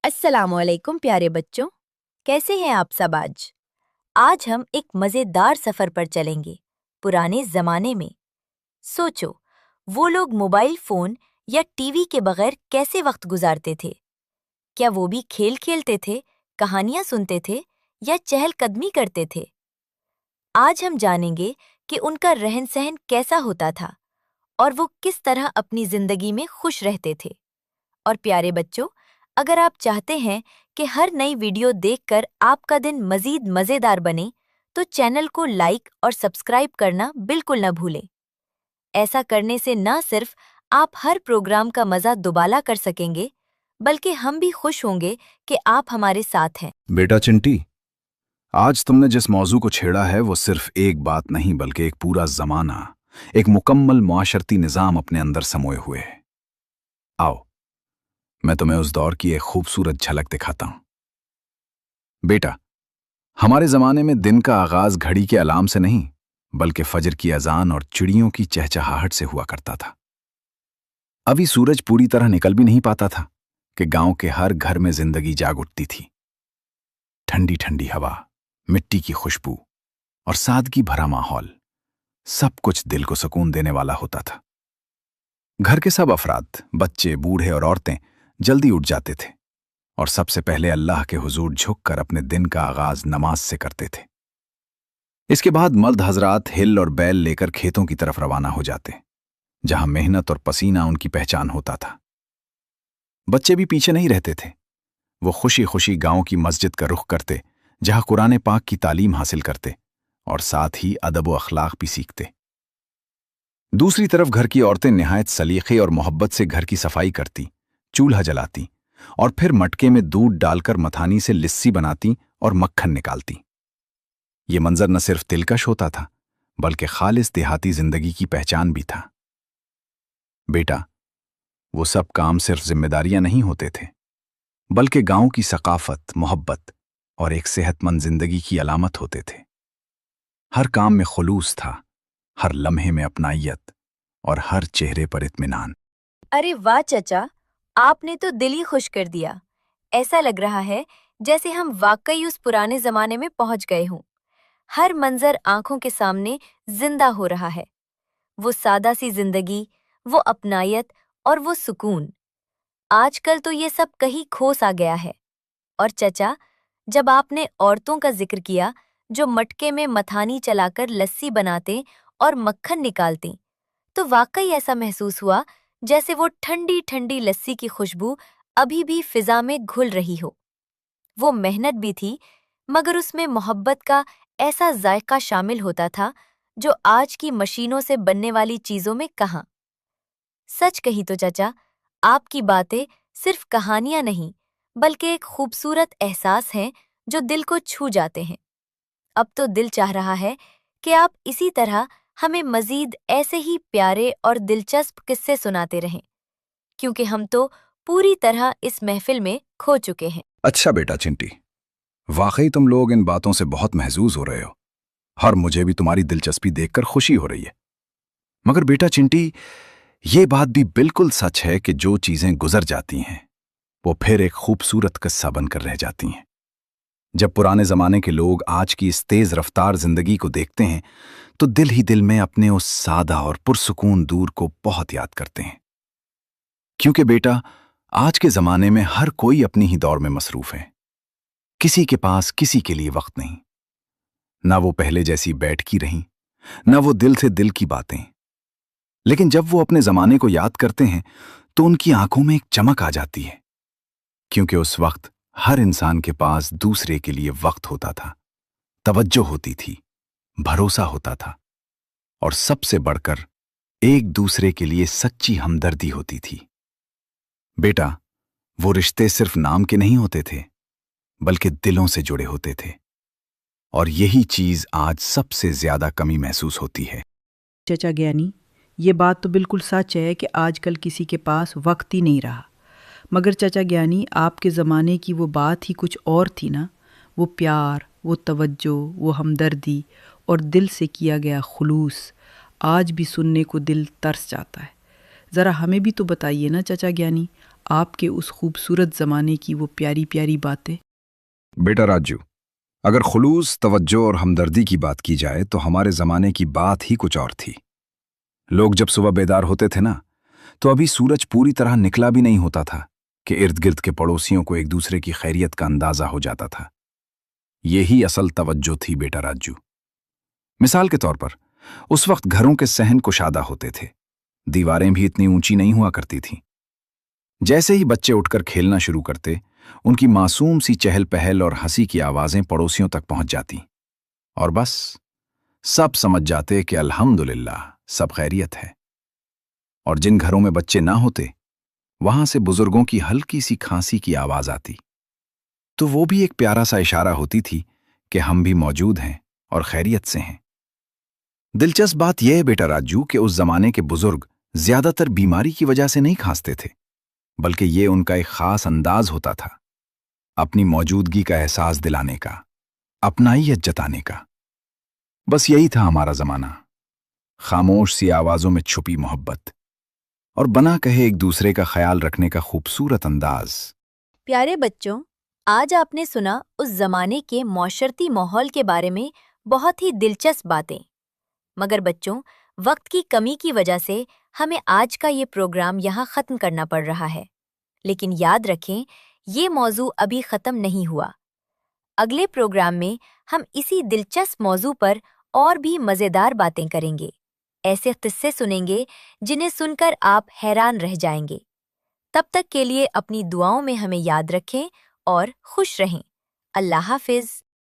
السلام علیکم پیارے بچوں، کیسے ہیں آپ سب؟ آج ہم ایک مزیدار سفر پر چلیں گے پرانے زمانے میں۔ سوچو، وہ لوگ موبائل فون یا ٹی وی کے بغیر کیسے وقت گزارتے تھے؟ کیا وہ بھی کھیل کھیلتے تھے، کہانیاں سنتے تھے یا چہل قدمی کرتے تھے؟ آج ہم جانیں گے کہ ان کا رہن سہن کیسا ہوتا تھا اور وہ کس طرح اپنی زندگی میں خوش رہتے تھے۔ اور پیارے بچوں، اگر آپ چاہتے ہیں کہ ہر نئی ویڈیو دیکھ کر آپ کا دن مزید مزیدار بنے تو چینل کو لائک اور سبسکرائب کرنا بالکل نہ بھولیں۔ ایسا کرنے سے نہ صرف آپ ہر پروگرام کا مزہ دوبالا کر سکیں گے بلکہ ہم بھی خوش ہوں گے کہ آپ ہمارے ساتھ ہیں۔ بیٹا چنٹی، آج تم نے جس موضوع کو چھیڑا ہے وہ صرف ایک بات نہیں بلکہ ایک پورا زمانہ، ایک مکمل معاشرتی نظام اپنے اندر سموئے ہوئے ہے۔ آؤ، میں تمہیں اس دور کی ایک خوبصورت جھلک دکھاتا ہوں۔ بیٹا، ہمارے زمانے میں دن کا آغاز گھڑی کے الارم سے نہیں بلکہ فجر کی اذان اور چڑیوں کی چہچہاہٹ سے ہوا کرتا تھا۔ ابھی سورج پوری طرح نکل بھی نہیں پاتا تھا کہ گاؤں کے ہر گھر میں زندگی جاگ اٹھتی تھی۔ ٹھنڈی ٹھنڈی ہوا، مٹی کی خوشبو اور سادگی بھرا ماحول، سب کچھ دل کو سکون دینے والا ہوتا تھا۔ گھر کے سب افراد، بچے، بوڑھے اور عورتیں جلدی اٹھ جاتے تھے اور سب سے پہلے اللہ کے حضور جھک کر اپنے دن کا آغاز نماز سے کرتے تھے۔ اس کے بعد مرد حضرات ہل اور بیل لے کر کھیتوں کی طرف روانہ ہو جاتے، جہاں محنت اور پسینہ ان کی پہچان ہوتا تھا۔ بچے بھی پیچھے نہیں رہتے تھے، وہ خوشی خوشی گاؤں کی مسجد کا رخ کرتے جہاں قرآن پاک کی تعلیم حاصل کرتے اور ساتھ ہی ادب و اخلاق بھی سیکھتے۔ دوسری طرف گھر کی عورتیں نہایت سلیقے اور محبت سے گھر کی صفائی کرتی، چولہا جلاتی اور پھر مٹکے میں دودھ ڈال کر متھانی سے لسی بناتی اور مکھن نکالتی۔ یہ منظر نہ صرف دلکش ہوتا تھا بلکہ خالص دیہاتی زندگی کی پہچان بھی تھا۔ بیٹا، وہ سب کام صرف ذمہ داریاں نہیں ہوتے تھے بلکہ گاؤں کی ثقافت، محبت اور ایک صحت مند زندگی کی علامت ہوتے تھے۔ ہر کام میں خلوص تھا، ہر لمحے میں اپنائیت اور ہر چہرے پر اطمینان۔ ارے واہ چچا، آپ نے تو دل ہی خوش کر دیا۔ ایسا لگ رہا ہے جیسے ہم واقعی اس پرانے زمانے میں پہنچ گئے ہوں۔ ہر منظر آنکھوں کے سامنے زندہ ہو رہا ہے، وہ سادہ سی زندگی، وہ اپنائیت اور وہ سکون۔ آج کل تو یہ سب کہیں کھو سا گیا ہے۔ اور چچا، جب آپ نے عورتوں کا ذکر کیا جو مٹکے میں متھانی چلا کر لسی بناتے اور مکھن نکالتے، تو واقعی ایسا محسوس ہوا جیسے وہ ٹھنڈی ٹھنڈی لسی کی خوشبو ابھی بھی فضا میں گھل رہی ہو۔ وہ محنت بھی تھی مگر اس میں محبت کا ایسا ذائقہ شامل ہوتا تھا جو آج کی مشینوں سے بننے والی چیزوں میں کہاں۔ سچ کہی تو چچا، آپ کی باتیں صرف کہانیاں نہیں بلکہ ایک خوبصورت احساس ہیں جو دل کو چھو جاتے ہیں۔ اب تو دل چاہ رہا ہے کہ آپ اسی طرح ہمیں مزید ایسے ہی پیارے اور دلچسپ قصے سناتے رہیں، کیونکہ ہم تو پوری طرح اس محفل میں کھو چکے ہیں۔ اچھا بیٹا چنٹی، واقعی تم لوگ ان باتوں سے بہت محظوظ ہو رہے ہو اور مجھے بھی تمہاری دلچسپی دیکھ کر خوشی ہو رہی ہے۔ مگر بیٹا چنٹی، یہ بات بھی بالکل سچ ہے کہ جو چیزیں گزر جاتی ہیں وہ پھر ایک خوبصورت قصہ بن کر رہ جاتی ہیں۔ جب پرانے زمانے کے لوگ آج کی اس تیز رفتار زندگی کو دیکھتے ہیں تو دل ہی دل میں اپنے اس سادہ اور پرسکون دور کو بہت یاد کرتے ہیں۔ کیونکہ بیٹا، آج کے زمانے میں ہر کوئی اپنی ہی دور میں مصروف ہے، کسی کے پاس کسی کے لیے وقت نہیں، نہ وہ پہلے جیسی بیٹھ رہیں، نہ وہ دل سے دل کی باتیں۔ لیکن جب وہ اپنے زمانے کو یاد کرتے ہیں تو ان کی آنکھوں میں ایک چمک آ جاتی ہے، کیونکہ اس وقت ہر انسان کے پاس دوسرے کے لیے وقت ہوتا تھا، توجہ ہوتی تھی، بھروسہ ہوتا تھا اور سب سے بڑھ کر ایک دوسرے کے لیے سچی ہمدردی ہوتی تھی۔ بیٹا، وہ رشتے صرف نام کے نہیں ہوتے تھے بلکہ دلوں سے جڑے ہوتے تھے، اور یہی چیز آج سب سے زیادہ کمی محسوس ہوتی ہے۔ چچا گیانی، یہ بات تو بالکل سچ ہے کہ آج کل کسی کے پاس وقت ہی نہیں رہا، مگر چچا گیانی، آپ کے زمانے کی وہ بات ہی کچھ اور تھی نا، وہ پیار، وہ توجہ، وہ ہمدردی اور دل سے کیا گیا خلوص آج بھی سننے کو دل ترس جاتا ہے۔ ذرا ہمیں بھی تو بتائیے نا چچا گیانی، آپ کے اس خوبصورت زمانے کی وہ پیاری پیاری باتیں؟ بیٹا راجو، اگر خلوص، توجہ اور ہمدردی کی بات کی جائے تو ہمارے زمانے کی بات ہی کچھ اور تھی۔ لوگ جب صبح بیدار ہوتے تھے نا، تو ابھی سورج پوری طرح نکلا بھی نہیں ہوتا تھا کہ ارد گرد کے پڑوسیوں کو ایک دوسرے کی خیریت کا اندازہ ہو جاتا تھا۔ یہی اصل توجہ تھی بیٹا راجو۔ مثال کے طور پر اس وقت گھروں کے صحن کشادہ ہوتے تھے، دیواریں بھی اتنی اونچی نہیں ہوا کرتی تھیں۔ جیسے ہی بچے اٹھ کر کھیلنا شروع کرتے، ان کی معصوم سی چہل پہل اور ہنسی کی آوازیں پڑوسیوں تک پہنچ جاتی، اور بس سب سمجھ جاتے کہ الحمدللہ سب خیریت ہے۔ اور جن گھروں میں بچے نہ ہوتے، وہاں سے بزرگوں کی ہلکی سی کھانسی کی آواز آتی، تو وہ بھی ایک پیارا سا اشارہ ہوتی تھی کہ ہم بھی موجود ہیں اور خیریت سے ہیں۔ دلچسپ بات یہ ہے بیٹا راجو کہ اس زمانے کے بزرگ زیادہ تر بیماری کی وجہ سے نہیں کھانستے تھے، بلکہ یہ ان کا ایک خاص انداز ہوتا تھا، اپنی موجودگی کا احساس دلانے کا، اپنائیت جتانے کا۔ بس یہی تھا ہمارا زمانہ، خاموش سی آوازوں میں چھپی محبت، اور بنا کہے ایک دوسرے کا خیال رکھنے کا خوبصورت انداز۔ پیارے بچوں، آج آپ نے سنا اس زمانے کے معاشرتی ماحول کے بارے میں بہت ہی دلچسپ باتیں، مگر بچوں، وقت کی کمی کی وجہ سے ہمیں آج کا یہ پروگرام یہاں ختم کرنا پڑ رہا ہے۔ لیکن یاد رکھیں، یہ موضوع ابھی ختم نہیں ہوا۔ اگلے پروگرام میں ہم اسی دلچسپ موضوع پر اور بھی مزیدار باتیں کریں گے، ایسے قصے سنیں گے جنہیں سن کر آپ حیران رہ جائیں گے۔ تب تک کے لیے اپنی دعاؤں میں ہمیں یاد رکھیں اور خوش رہیں۔ اللہ حافظ۔